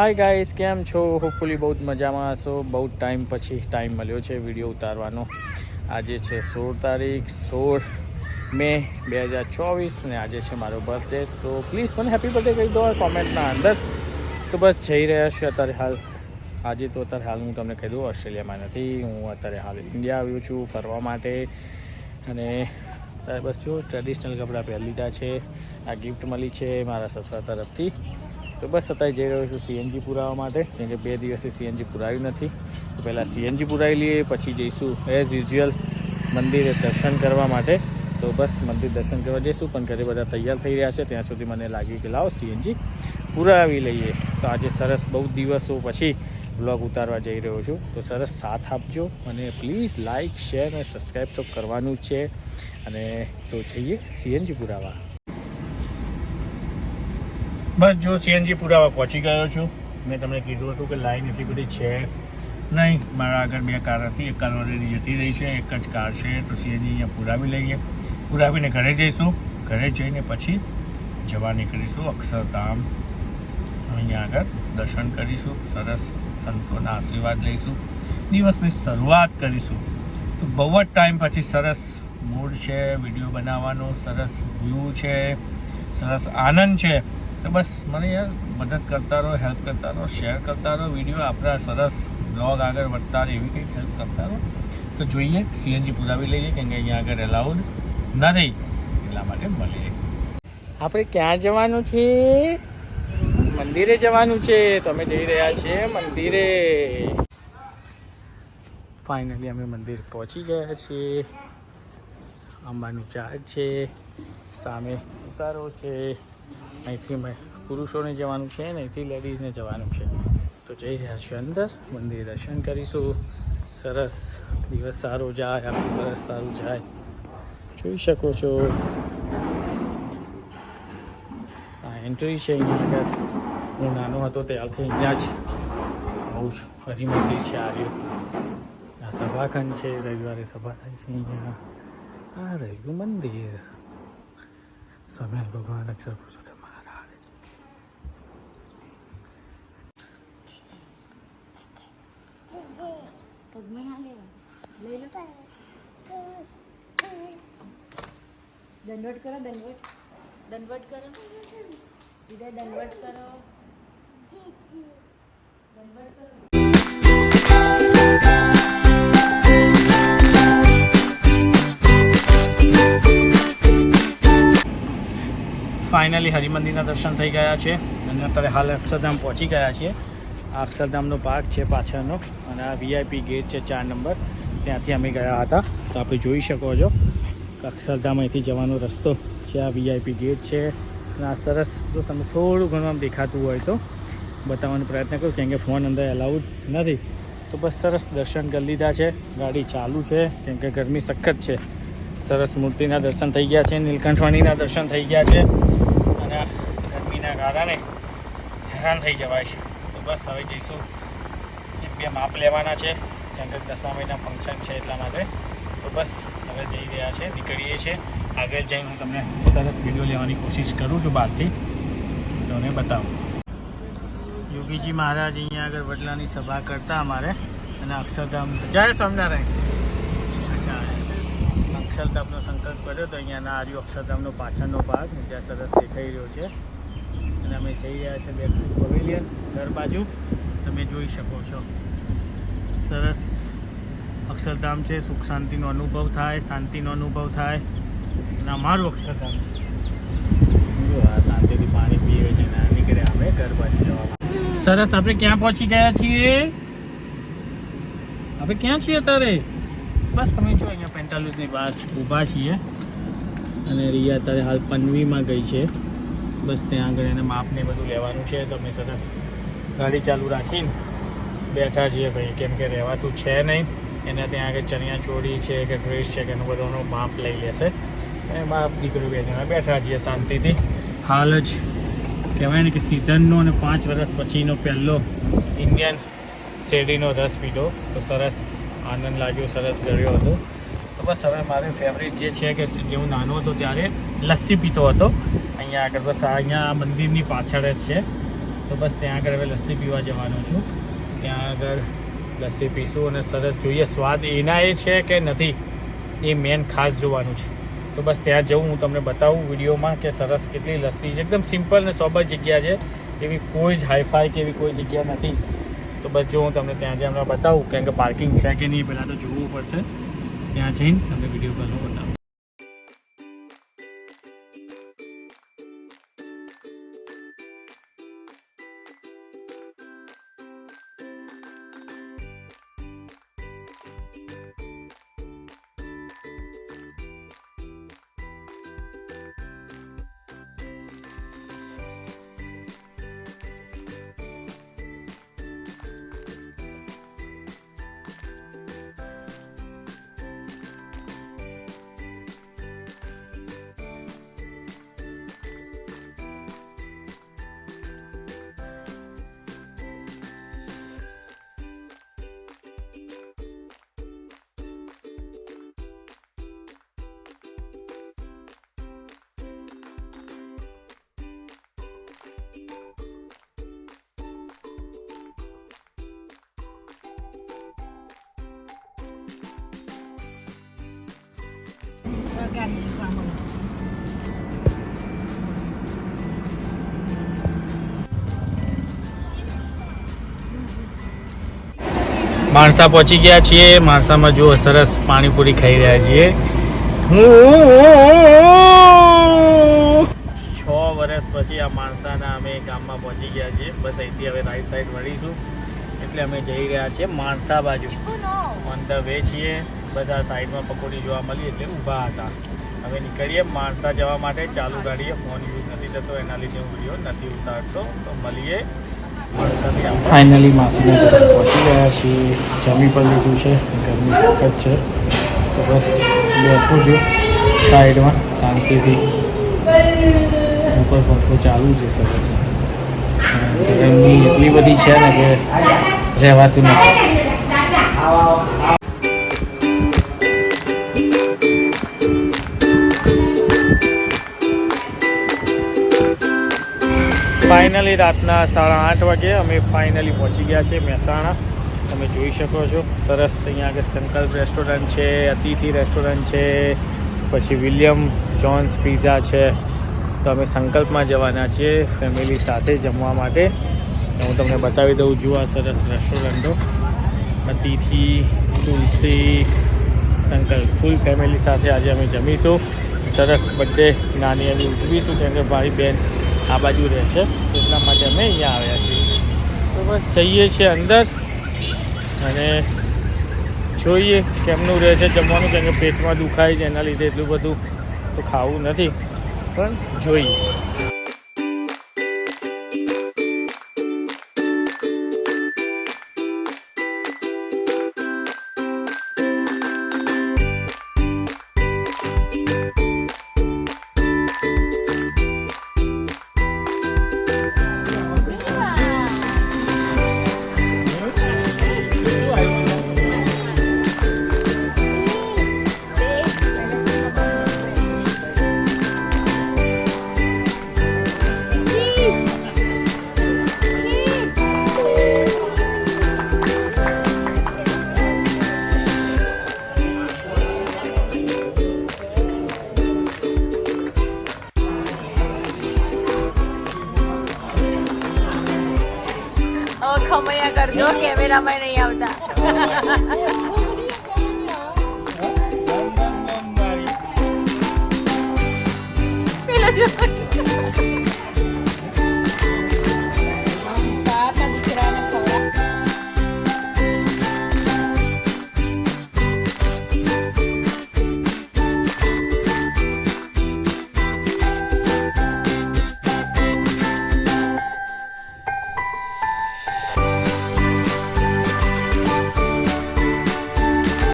Hi guys, કેમ છો? Hopefully બહુ જ મજામાં હશો. બહુ ટાઈમ પછી ટાઈમ મળ્યો છે વિડીયો ઉતારવાનો. આજે છે 16 તારીખ 16 મે 2024 ને આજે છે મારો બર્થડે. તો પ્લીઝ મને હેપી બર્થડે કહી દો કોમેન્ટના અંદર. તો બસ જઈ રહ્યા છે અત્યારે હાલ. આજે તો અત્યારે હાલ હું તમને કહી દઉં ઓસ્ટ્રેલિયામાં નથી, હું અત્યારે હાલ ઇન્ડિયા આવ્યો છું ફરવા માટે. અને અત્યારે બસ જો ટ્રેડિશનલ કપડાં પહેરી લીધા છે. આ ગિફ્ટ મળી છે મારા સસરા તરફથી. તો બસ અત્યારે જઈ રહ્યો છું સીએનજી પુરાવા માટે, કેમ કે 2 દિવસથી સીએનજી પુરાવ્યું નથી. તો પહેલાં સીએનજી પુરાવી લઈએ, પછી જઈશું એઝ યુઝ્યુઅલ મંદિરે દર્શન કરવા માટે. તો બસ મંદિર દર્શન કરવા જઈશું, પણ ઘરે બધા તૈયાર થઈ રહ્યા છે. ત્યાં સુધી મને લાગ્યું કે લાવો સીએનજી પુરાવી લઈએ. તો આજે સરસ બહુ દિવસો પછી વ્લોગ ઉતારવા જઈ રહ્યો છું. તો સરસ સાથ આપજો અને પ્લીઝ લાઇક શેર અને સબસ્ક્રાઈબ તો કરવાનું જ છે. અને તો જઈએ સીએનજી પુરાવા. બસ જો સીએનજી પુરાવા પહોંચી ગયો છું. મેં તમને કીધું હતું કે લાઈન એટલી બધી છે નહીં. મારા આગળ 2 કાર હતી, એક કાર ઓલરેડી જતી રહી છે, એક જ કાર છે. તો સીએનજી અહીંયા પુરાવી લઈએ, પુરાવીને ઘરે જઈશું. ઘરે જઈને પછી જવા નીકળીશું અક્ષરધામ. અહીંયા આગળ દર્શન કરીશું, સરસ સંતોના આશીર્વાદ લઈશું, દિવસની શરૂઆત કરીશું. તો બહુ જ ટાઈમ પછી સરસ મૂડ છે વિડીયો બનાવવાનો, સરસ વ્યૂ છે, સરસ આનંદ છે. તો બસ મને યાર મદદ કરતા રહો, હેલ્પ કરતા રહો, શેર કરતા રહો વિડીયો. આપણા સરસ બ્લોગ આગળ વધતા રહે એવી કંઈક હેલ્પ કરતા રહો. તો જોઈએ સીએનજી પુરાવી લઈએ, કેમ કે અહીંયા આગળ એલાઉડ નથી, એટલા માટે મળીએ. આપણે ક્યાં જવાનું છે? મંદિરે જવાનું છે. તો અમે જઈ રહ્યા છીએ મંદિરે. ફાઇનલી અમે મંદિર પહોંચી ગયા છીએ. અંબાનું ઝાડ છે, સામે ઉતારો છે. અહીંથી પુરુષોને જવાનું છે ને અહીંથી લેડીઝને જવાનું છે. તો જઈ રહ્યા છીએ અંદર, મંદિર દર્શન કરીશું. સરસ દિવસ સારો જાય, આખું વર્ષ સારું જાય. જોઈ શકો છો આ એન્ટ્રી છે અહીંયા આગળ. હું નાનો હતો ત્યારથી અહીંયા જ બહુ જ હરિમંદિર છે. આ સભાખંડ છે, રવિવારે સભા થાય છે અહીંયા. આ રહ્યું મંદિર. સ્વામિનારાયણ ભગવાન અક્ષર પુરુષોત્તમ મહારાજ. દંડવટ કરો, દંડવટ કરો, વિજય દંડવટ કરો, દંડવટ કરો. ફાઇનલી હરિમંદિરના દર્શન થઈ ગયા છે અને અત્યારે હાલ અક્ષરધામ પહોંચી ગયા છીએ. આ અક્ષરધામનો પાર્ક છે પાછળનો, અને આ વીઆઈપી ગેટ છે 4 નંબર. ત્યાંથી અમે ગયા હતા. તો આપણે જોઈ શકો છો કે અક્ષરધામ અહીંથી જવાનો રસ્તો છે. આ વીઆઈપી ગેટ છે. અને આ સરસ, જો તમે થોડું ઘણું આમ દેખાતું હોય તો બતાવવાનો પ્રયત્ન કરું, કેમ કે ફોન અંદર એલાઉડ નથી. તો બસ સરસ દર્શન કરી લીધા છે. ગાડી ચાલુ છે કેમ કે ગરમી સખત છે. સરસ મૂર્તિના દર્શન થઈ ગયા છે, નીલકંઠવાણીના દર્શન થઈ ગયા છે. અને ગરમીના કારણે હેરાન થઈ જવાય છે. તો બસ હવે જઈશું, 2 માપ લેવાના છે, કેમ કે 10મા મહિના ફંક્શન છે એટલા માટે. તો બસ હવે જઈ રહ્યા છે, નીકળીએ છીએ. આગળ જઈને હું તમને સરસ વિડીયો લેવાની કોશિશ કરું છું બહારથી, તમને બતાવું. યોગીજી મહારાજ અહીંયા આગળ વડલાની સભા કરતા અમારે. અને અક્ષરધામ જય સ્વામિનારાયણ. અક્ષરધામનો સંકલ્પ કર્યો તો અહીંયાના આર્યો અક્ષરધામનો પાછળનો ભાગ જ્યાં સરસ દેખાઈ રહ્યો છે. અને અમે જઈ રહ્યા છીએ બેકરી પવેલિયન ઘર બાજુ. તમે જોઈ શકો છો સરસ અક્ષરધામ છે. સુખ શાંતિનો અનુભવ થાય, શાંતિનો અનુભવ થાય. અને અમારું અક્ષરધામ છે. જો આ શાંતિથી પાણી પીવે છે ને નીકળે અમે ઘર બાજુ જવા. સરસ આપણે ક્યાં પહોંચી ગયા છીએ? આપણે ક્યાં છીએ અત્યારે? બસ અમે જો અહીંયા પેન્ટાલુસની બહાર ઊભા છીએ. અને રિયા અત્યારે હાલ પનવીમાં ગઈ છે. બસ ત્યાં આગળ એને માપને બધું લેવાનું છે. તો અમે સરસ ગાડી ચાલુ રાખીને બેઠા છીએ ભાઈ, કેમ કે રહેવાતું છે નહીં. એને ત્યાં આગળ ચણિયા ચોળી છે કે ડ્રેસ છે કે એનું બધુંનું માપ લઈ લેશે. અને માપ દીકરી બેસીને બેઠા છીએ શાંતિથી. હાલ જ કહેવાય ને કે સિઝનનો અને 5 વર્ષ પછીનો પહેલો ઇન્ડિયન શેરડીનો રસ પીધો. તો સરસ આનંદ લાગ્યો, સરસ કર્યો હતો. તો બસ હવે મારે ફેવરિટ જે છે કે જે હું નાનો હતો ત્યારે લસ્સી પીતો હતો અહીંયા આગળ. બસ અહીંયા મંદિરની પાછળ જ છે. તો તો બસ ત્યાં આગળ હવે લસ્સી પીવા જવાનો છું. ત્યાં આગળ લસ્સી પીશું અને સરસ જોઈએ સ્વાદ એના એ છે કે નથી એ મેન ખાસ જોવાનું છે. તો બસ ત્યાં જવું હું તમને બતાવું વિડીયોમાં કે સરસ કેટલી લસ્સી છે. એકદમ સિમ્પલ ને સોબર જગ્યા છે, એવી કોઈ જ હાઈફાઈ કે એવી કોઈ જગ્યા નથી. તો બસ જો હું તમને ત્યાં જઈને બતાવું કેમ કે પાર્કિંગ છે કે નહીં પહેલાં તો જોવું પડશે. ત્યાં જઈને તમને વિડીયો કોલમાં બતાવું. સરકારી શીખવા મળે. માણસા પહોંચી ગયા છીએ. માણસામાં જુઓ સરસ પાણીપુરી ખાઈ રહ્યા છીએ. 6 વર્ષ પછી આ માણસાના અમે ગામમાં પહોંચી ગયા છીએ. બસ અહીંથી હવે રાઈટ સાઈડ વળીશું એટલે અમે જઈ રહ્યા છીએ માણસા બાજુ. ઓન ધ વે છીએ. બસ આ સાઈડમાં પકોડી જોવા મળી એટલે ઊભા હતા. હવે નીકળીએ માણસા જવા માટે. ચાલુ ગાડીએ ફોન યુઝ નથી થતો એના લીધે હું વિડીયો નથી ઉતારતો. તો મળીએ ફાઇનલી માસીના ઘરે પહોંચી ગયા છીએ. જમી પણ લીધું છે, ગરમી સખત છે. તો બસ બેઠું છું સાઈડમાં શાંતિથી. ઉપર પંખો ચાલુ છે સરસ. ગરમી એટલી બધી છે ને કે રહેવાતું નથી. ફાઇનલી રાતના 8:30 વાગે અમે ફાઇનલી પહોંચી ગયા છીએ મહેસાણા. તમે જોઈ શકો છો સરસ અહીંયા આગળ સંકલ્પ રેસ્ટોરન્ટ છે, અતિથિ રેસ્ટોરન્ટ છે, પછી વિલિયમ જોન્સ પિઝા છે. તો અમે સંકલ્પમાં જવાના છીએ ફેમિલી સાથે જમવા માટે. હું તમને બતાવી દઉં. જુઓ આ સરસ રેસ્ટોરન્ટો અતિથિ, તુલસી, સંકલ્પ ફૂલ ફેમિલી સાથે આજે અમે જમીશું. સરસ બર્થડે નાની એવી ઉજવીશું કેમ કે મારી બેન આ બાજુ રહે છે એટલા માટે અમે અહીંયા આવ્યા છીએ. તો બસ જઈએ છીએ અંદર અને જોઈએ કેમનું રહે છે જમવાનું. કેમ કે પેટમાં દુખાય છે એના લીધે એટલું બધું તો ખાવું નથી, પણ જોઈએ. ખમૈયા કરજો, કેમેરામાં નહીં આવતા. પેલો જો